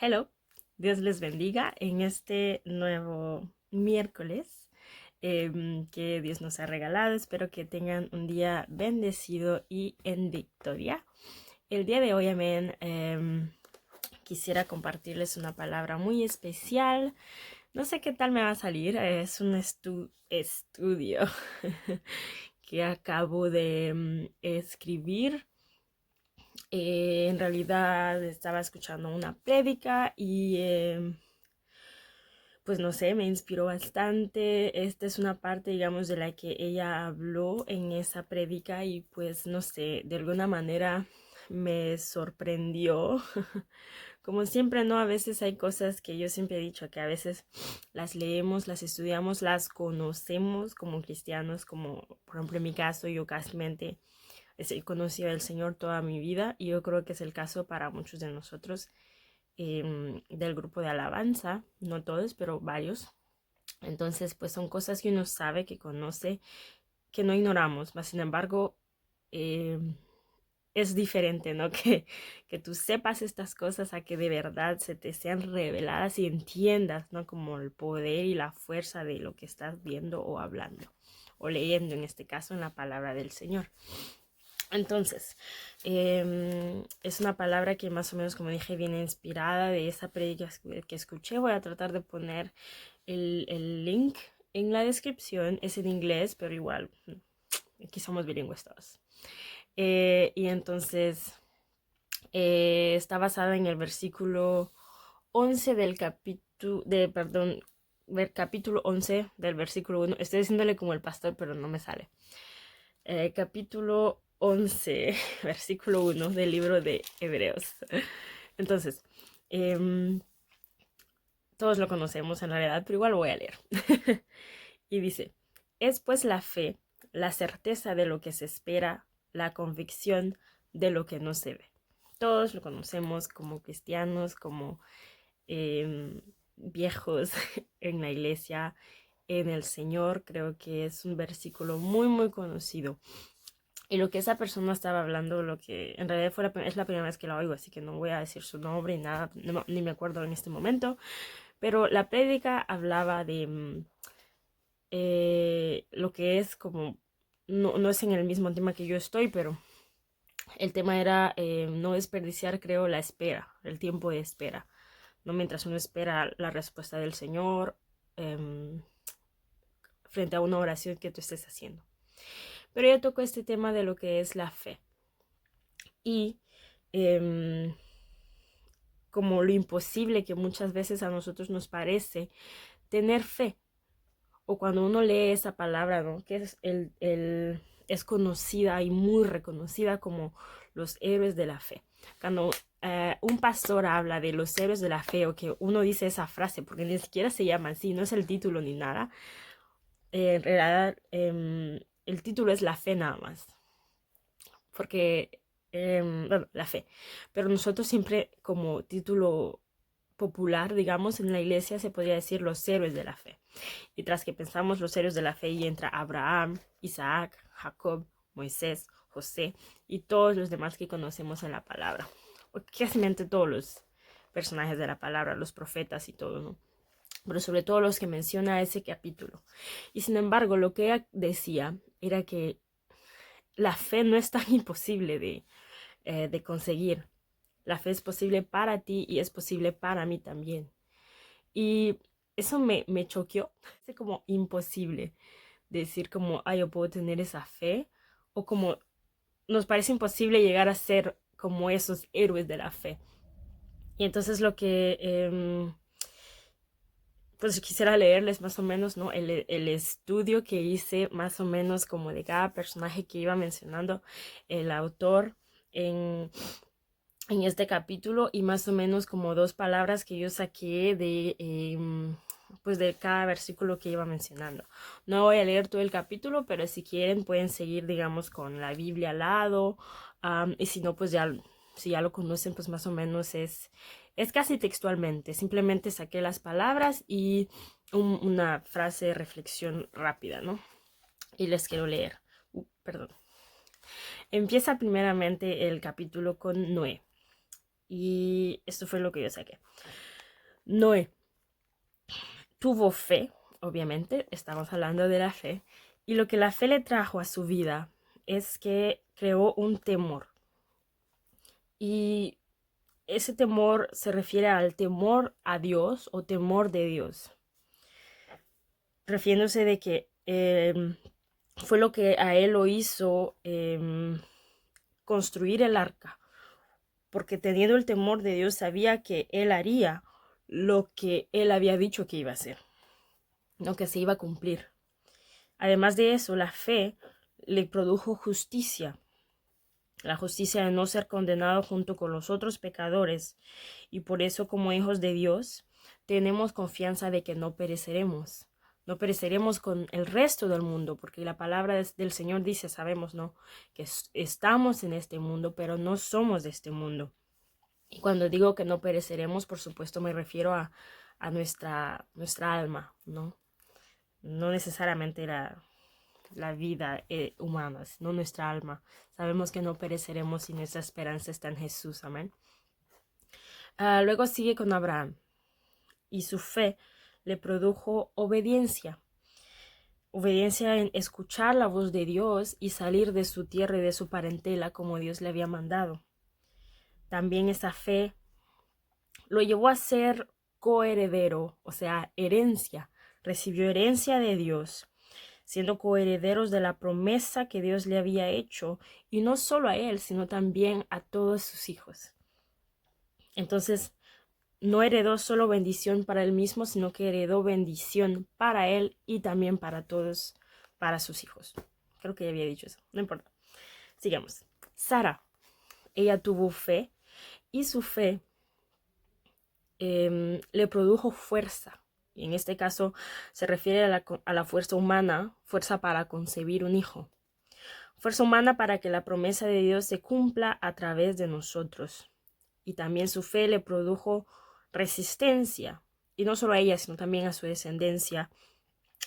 Hello, Dios les bendiga en este nuevo miércoles que Dios nos ha regalado. Espero que tengan un día bendecido y en victoria. El día de hoy, amén, quisiera compartirles una palabra muy especial. No sé qué tal me va a salir, es un estudio que acabo de escribir. En realidad estaba escuchando una prédica y pues no sé, me inspiró bastante. Esta es una parte, digamos, de la que ella habló en esa prédica y pues no sé, de alguna manera me sorprendió. Como siempre, ¿no? A veces hay cosas que yo siempre he dicho, que a veces las leemos, las estudiamos, las conocemos como cristianos, como por ejemplo en mi caso, yo casi he conocido al Señor toda mi vida y yo creo que es el caso para muchos de nosotros del grupo de alabanza, no todos, pero varios. Entonces, pues son cosas que uno sabe, que conoce, que no ignoramos, mas sin embargo, eh, es diferente, ¿no? Que tú sepas estas cosas a que de verdad se te sean reveladas y entiendas, ¿no? Como el poder y la fuerza de lo que estás viendo o hablando, o leyendo, en este caso, en la palabra del Señor. Entonces, es una palabra que más o menos, como dije, viene inspirada de esa predica que escuché. Voy a tratar de poner el link en la descripción. Es en inglés, pero igual, aquí somos bilingües todos. Y entonces, está basada en el versículo 11 del capítulo, perdón, capítulo 11 del versículo 1. Estoy diciéndole como el pastor, pero no me sale. Capítulo 11, versículo 1 del libro de Hebreos. Entonces, em, todos lo conocemos en realidad, pero igual lo voy a leer. Y dice, es pues la fe, la certeza de lo que se espera, la convicción de lo que no se ve. Todos lo conocemos como cristianos, como viejos en la iglesia, en el Señor. Creo que es un versículo muy, muy conocido. Y lo que esa persona estaba hablando, lo que en realidad es la primera vez que la oigo, así que no voy a decir su nombre y nada, ni me acuerdo en este momento. Pero la prédica hablaba de lo que es como, no es en el mismo tema que yo estoy, pero el tema era no desperdiciar, creo, la espera, el tiempo de espera, ¿no? Mientras uno espera la respuesta del Señor frente a una oración que tú estés haciendo. Pero ella tocó este tema de lo que es la fe. Y em, como lo imposible que muchas veces a nosotros nos parece tener fe. O cuando uno lee esa palabra, ¿no? Que es, es conocida y muy reconocida como los héroes de la fe. Cuando un pastor habla de los héroes de la fe o que uno dice esa frase, porque ni siquiera se llama así, no es el título ni nada, en realidad el título es la fe nada más. Porque, bueno, la fe. Pero nosotros siempre como título popular, digamos, en la iglesia se podría decir los héroes de la fe. Y tras que pensamos los héroes de la fe y entra Abraham, Isaac, Jacob, Moisés, José y todos los demás que conocemos en la palabra. O casi todos los personajes de la palabra, los profetas y todo, ¿no? Pero sobre todo los que menciona ese capítulo. Y sin embargo, lo que ella decía era que la fe no es tan imposible de conseguir. La fe es posible para ti y es posible para mí también. Y eso me choqueó. Es como imposible decir como, yo puedo tener esa fe. O como nos parece imposible llegar a ser como esos héroes de la fe. Y entonces lo que pues quisiera leerles más o menos, ¿no? El estudio que hice más o menos como de cada personaje que iba mencionando el autor en, en este capítulo y más o menos como dos palabras que yo saqué de pues de cada versículo que iba mencionando. No voy a leer todo el capítulo, pero si quieren pueden seguir, digamos, con la Biblia al lado. Y si no, pues ya, si ya lo conocen, pues más o menos es casi textualmente. Simplemente saqué las palabras y una frase de reflexión rápida, ¿no? Y les quiero leer. Perdón. Empieza primeramente el capítulo con Noé. Y esto fue lo que yo saqué. Noé tuvo fe, obviamente, estamos hablando de la fe, y lo que la fe le trajo a su vida es que creó un temor. Y ese temor se refiere al temor a Dios o temor de Dios, refiriéndose de que fue lo que a él lo hizo construir el arca, porque teniendo el temor de Dios sabía que él haría lo que él había dicho que iba a hacer, lo que se iba a cumplir. Además de eso, la fe le produjo justicia, la justicia de no ser condenado junto con los otros pecadores, y por eso como hijos de Dios tenemos confianza de que no pereceremos. No pereceremos con el resto del mundo, porque la palabra del Señor dice, sabemos, ¿no? Que estamos en este mundo, pero no somos de este mundo. Y cuando digo que no pereceremos, por supuesto me refiero a nuestra alma, ¿no? No necesariamente la vida humana, sino nuestra alma. Sabemos que no pereceremos y nuestra esperanza está en Jesús, amén. Luego sigue con Abraham, y su fe le produjo obediencia. Obediencia en escuchar la voz de Dios y salir de su tierra y de su parentela como Dios le había mandado. También esa fe lo llevó a ser coheredero, o sea, herencia. Recibió herencia de Dios, siendo coherederos de la promesa que Dios le había hecho, y no solo a él, sino también a todos sus hijos. Entonces, no heredó solo bendición para él mismo, sino que heredó bendición para él y también para todos, para sus hijos. Creo que ya había dicho eso, no importa. Sigamos. Sara, ella tuvo fe, y su fe le produjo fuerza. Y en este caso se refiere a la fuerza humana, fuerza para concebir un hijo. Fuerza humana para que la promesa de Dios se cumpla a través de nosotros. Y también su fe le produjo resistencia, y no solo a ella, sino también a su descendencia.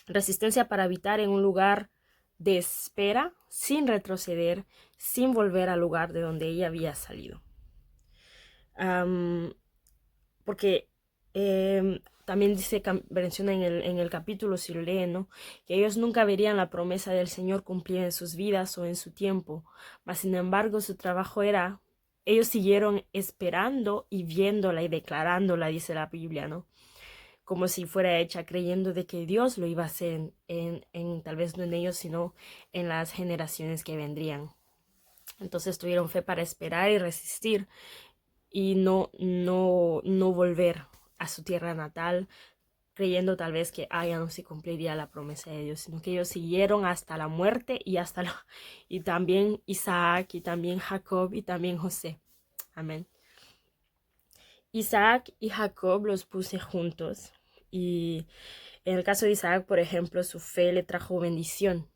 Resistencia para habitar en un lugar de espera, sin retroceder, sin volver al lugar de donde ella había salido. Porque también dice, menciona en el capítulo, si lo leen, ¿no? Que ellos nunca verían la promesa del Señor cumplir en sus vidas o en su tiempo, mas sin embargo su trabajo era, ellos siguieron esperando y viéndola y declarándola, dice la Biblia, ¿no? Como si fuera hecha, creyendo de que Dios lo iba a hacer tal vez no en ellos, sino en las generaciones que vendrían. Entonces tuvieron fe para esperar y resistir, y no volver a su tierra natal, creyendo tal vez que ya no se cumpliría la promesa de Dios, sino que ellos siguieron hasta la muerte, y también Isaac, y también Jacob, y también José. Amén. Isaac y Jacob los puse juntos, y en el caso de Isaac, por ejemplo, su fe le trajo bendición,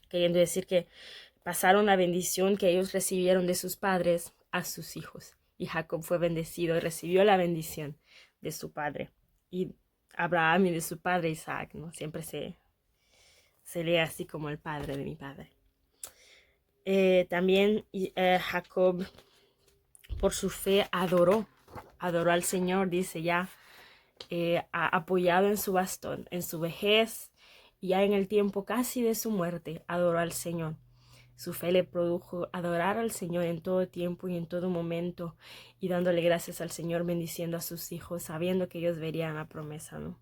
queriendo decir que pasaron la bendición que ellos recibieron de sus padres a sus hijos. Y Jacob fue bendecido y recibió la bendición de su padre. Y Abraham y de su padre Isaac, ¿no? Siempre se lee así como el padre de mi padre. También Jacob, por su fe, adoró al Señor, dice ya, apoyado en su bastón, en su vejez, y ya en el tiempo casi de su muerte, adoró al Señor. Su fe le produjo adorar al Señor en todo tiempo y en todo momento, y dándole gracias al Señor, bendiciendo a sus hijos, sabiendo que ellos verían la promesa, ¿no?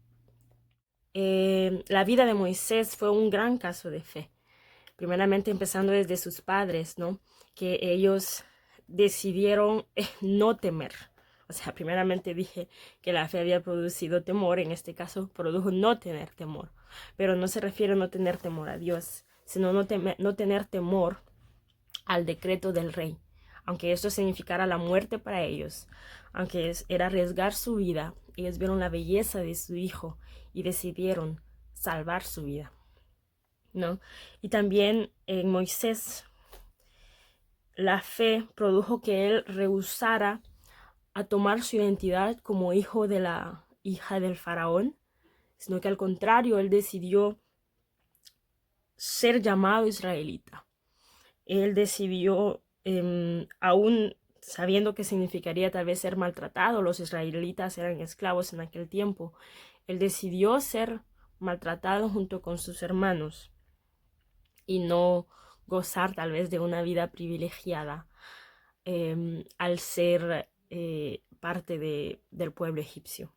La vida de Moisés fue un gran caso de fe. Primeramente empezando desde sus padres, ¿no? Que ellos decidieron no temer. O sea, primeramente dije que la fe había producido temor, en este caso produjo no tener temor. Pero no se refiere a no tener temor a Dios, sino no tener temor al decreto del rey, aunque esto significara la muerte para ellos, aunque era arriesgar su vida. Ellos vieron la belleza de su hijo y decidieron salvar su vida, ¿no? Y también en Moisés, la fe produjo que él rehusara a tomar su identidad como hijo de la hija del faraón, sino que al contrario, él decidió ser llamado israelita. Él decidió, aún sabiendo que significaría tal vez ser maltratado. Los israelitas eran esclavos en aquel tiempo. Él decidió ser maltratado junto con sus hermanos y no gozar tal vez de una vida privilegiada al ser parte del pueblo egipcio.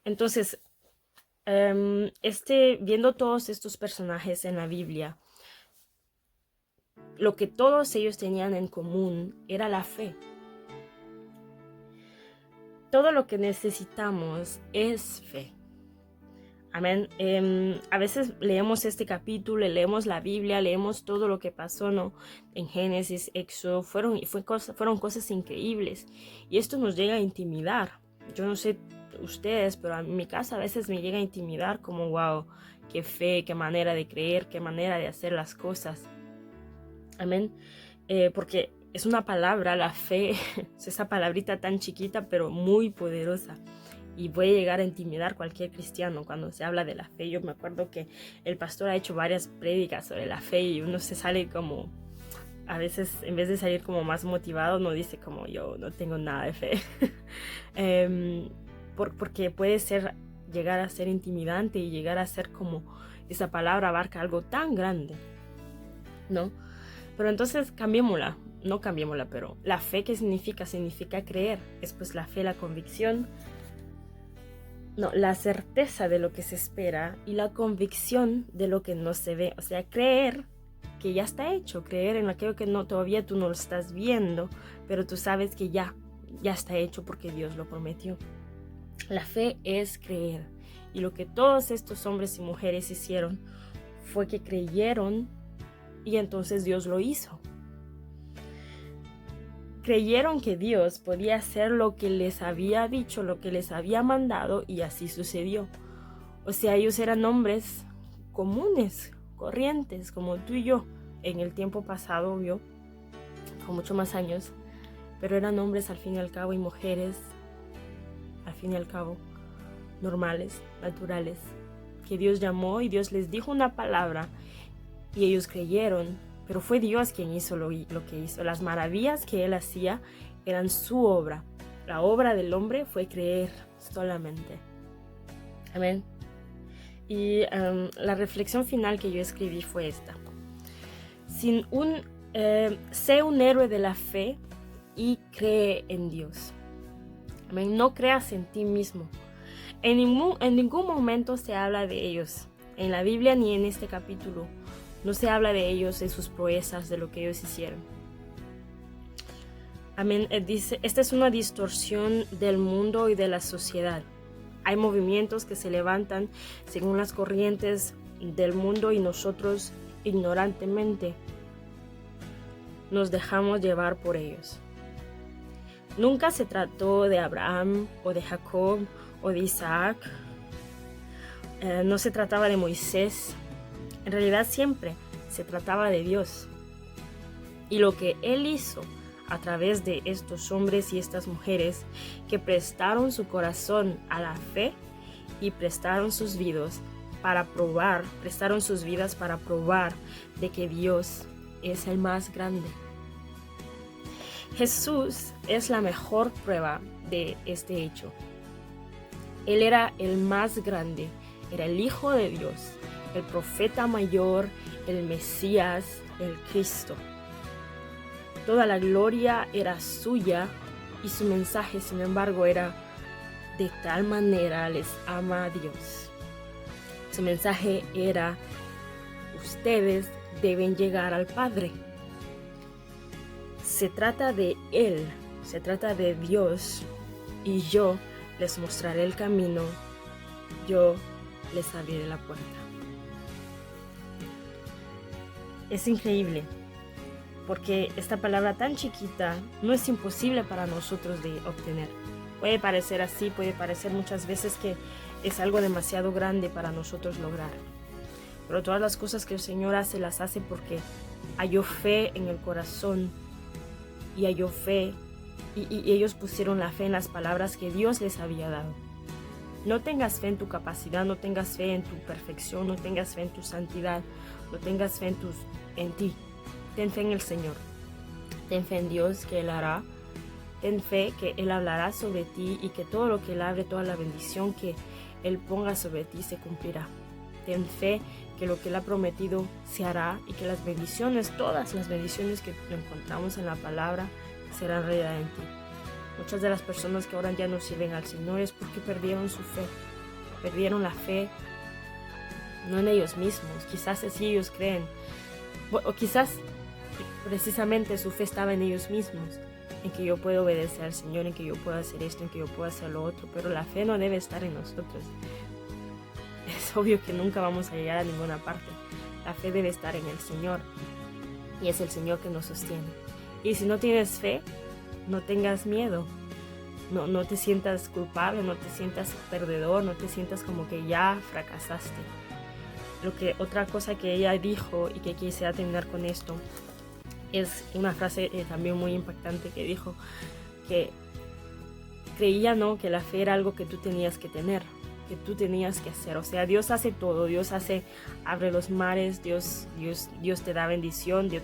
Entonces, viendo todos estos personajes en la Biblia, lo que todos ellos tenían en común era la fe. Todo lo que necesitamos es fe. Amén. A veces leemos este capítulo, leemos la Biblia, leemos todo lo que pasó, ¿no? En Génesis, Éxodo, fueron cosas increíbles. Y esto nos llega a intimidar. Yo no sé ustedes, pero a mi casa a veces me llega a intimidar como, wow, qué fe, qué manera de creer, qué manera de hacer las cosas. Amén. Porque es una palabra, la fe, es esa palabrita tan chiquita, pero muy poderosa. Y puede llegar a intimidar a cualquier cristiano cuando se habla de la fe. Yo me acuerdo que el pastor ha hecho varias prédicas sobre la fe y uno se sale como, a veces en vez de salir como más motivado, no dice como yo no tengo nada de fe. Porque puede llegar a ser intimidante y llegar a ser como esa palabra abarca algo tan grande, ¿no? Pero entonces cambiémosla, pero la fe, ¿qué significa? Significa creer. Es pues la fe, la convicción, no, la certeza de lo que se espera y la convicción de lo que no se ve. O sea, creer que ya está hecho, creer en aquello que todavía tú no lo estás viendo, pero tú sabes que ya está hecho porque Dios lo prometió. La fe es creer. Y lo que todos estos hombres y mujeres hicieron fue que creyeron y entonces Dios lo hizo. Creyeron que Dios podía hacer lo que les había dicho, lo que les había mandado, y así sucedió. O sea, ellos eran hombres comunes, corrientes, como tú y yo, en el tiempo pasado, obvio, con mucho más años, pero eran hombres al fin y al cabo y mujeres, al fin y al cabo, normales, naturales, que Dios llamó y Dios les dijo una palabra y ellos creyeron. Pero fue Dios quien hizo lo que hizo. Las maravillas que Él hacía eran su obra. La obra del hombre fue creer solamente. Amén. Y la reflexión final que yo escribí fue esta. Sé un héroe de la fe y cree en Dios. Amén. No creas en ti mismo. En ningún momento se habla de ellos. En la Biblia ni en este capítulo. No se habla de ellos, de sus proezas, de lo que ellos hicieron. Amén. Dice, esta es una distorsión del mundo y de la sociedad. Hay movimientos que se levantan según las corrientes del mundo y nosotros ignorantemente nos dejamos llevar por ellos. Nunca se trató de Abraham o de Jacob o de Isaac. No se trataba de Moisés. En realidad siempre se trataba de Dios. Y lo que Él hizo a través de estos hombres y estas mujeres que prestaron su corazón a la fe y prestaron sus vidas para probar de que Dios es el más grande. Jesús es la mejor prueba de este hecho. Él era el más grande, era el Hijo de Dios, el profeta mayor, el Mesías, el Cristo. Toda la gloria era suya y su mensaje, sin embargo, era de tal manera les ama a Dios. Su mensaje era: ustedes deben llegar al Padre. Se trata de Él, se trata de Dios, y yo les mostraré el camino, yo les abriré la puerta. Es increíble, porque esta palabra tan chiquita no es imposible para nosotros de obtener. Puede parecer así, puede parecer muchas veces que es algo demasiado grande para nosotros lograr. Pero todas las cosas que el Señor hace, las hace porque halló fe en el corazón y halló fe, y ellos pusieron la fe en las palabras que Dios les había dado. No tengas fe en tu capacidad, no tengas fe en tu perfección, no tengas fe en tu santidad, no tengas fe en ti. Ten fe en el Señor. Ten fe en Dios que Él hará. Ten fe que Él hablará sobre ti y que todo lo que Él hable, toda la bendición que Él ponga sobre ti se cumplirá. Ten fe que lo que Él ha prometido se hará y que las bendiciones, todas las bendiciones que encontramos en la palabra, serán realidad en ti. Muchas de las personas que ahora ya no sirven al Señor es porque perdieron su fe. Perdieron la fe, no en ellos mismos. Quizás así ellos creen. O quizás precisamente su fe estaba en ellos mismos. En que yo puedo obedecer al Señor, en que yo puedo hacer esto, en que yo puedo hacer lo otro. Pero la fe no debe estar en nosotros. Es obvio que nunca vamos a llegar a ninguna parte. La fe debe estar en el Señor. Y es el Señor que nos sostiene. Y si no tienes fe, no tengas miedo. No te sientas culpable, no te sientas perdedor, no te sientas como que ya fracasaste. Otra cosa que ella dijo y que quisiera terminar con esto es una frase también muy impactante que dijo que creía, ¿no?, que la fe era algo que tú tenías que tener, que tú tenías que hacer. O sea, Dios hace todo, abre los mares, Dios te da bendición, Dios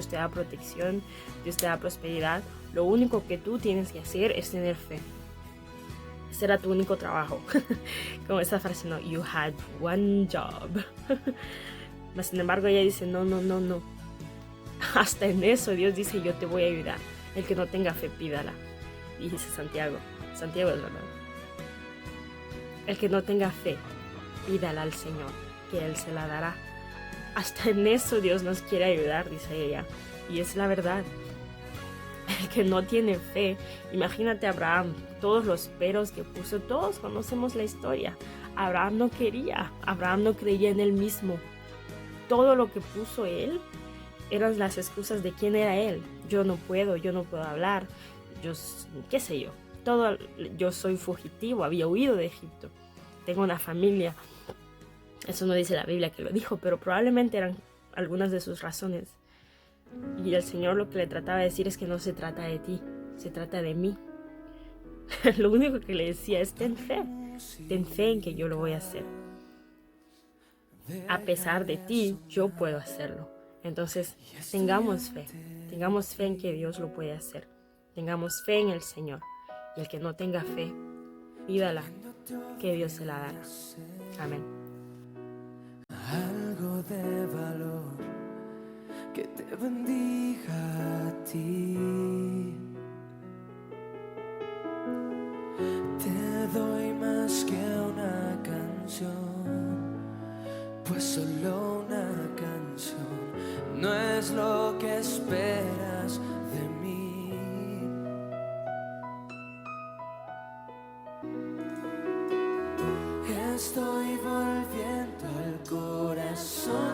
te da protección, Dios te da prosperidad. Lo único que tú tienes que hacer es tener fe. Ese era tu único trabajo. Como esa frase, no, you had one job. Mas, sin embargo, ella dice, no. Hasta en eso Dios dice, yo te voy a ayudar. El que no tenga fe, pídala. Y dice Santiago es verdad. El que no tenga fe, pídala al Señor, que Él se la dará. Hasta en eso Dios nos quiere ayudar, dice ella. Y es la verdad. El que no tiene fe, imagínate a Abraham, todos los peros que puso, todos conocemos la historia. Abraham no quería, Abraham no creía en él mismo. Todo lo que puso él eran las excusas de quién era él. Yo no puedo hablar, qué sé yo. Yo soy fugitivo, había huido de Egipto, tengo una familia. Eso no dice la Biblia que lo dijo, pero probablemente eran algunas de sus razones. Y el Señor lo que le trataba de decir es que no se trata de ti, se trata de mí. Lo único que le decía es ten fe en que yo lo voy a hacer. A pesar de ti, yo puedo hacerlo. Entonces, tengamos fe en que Dios lo puede hacer. Tengamos fe en el Señor. Y el que no tenga fe, pídala, que Dios se la dará. Amén. Algo de valor que te bendiga a ti. Te doy más que una canción, pues solo una canción no es lo que esperas de mí. Estoy volviendo al corazón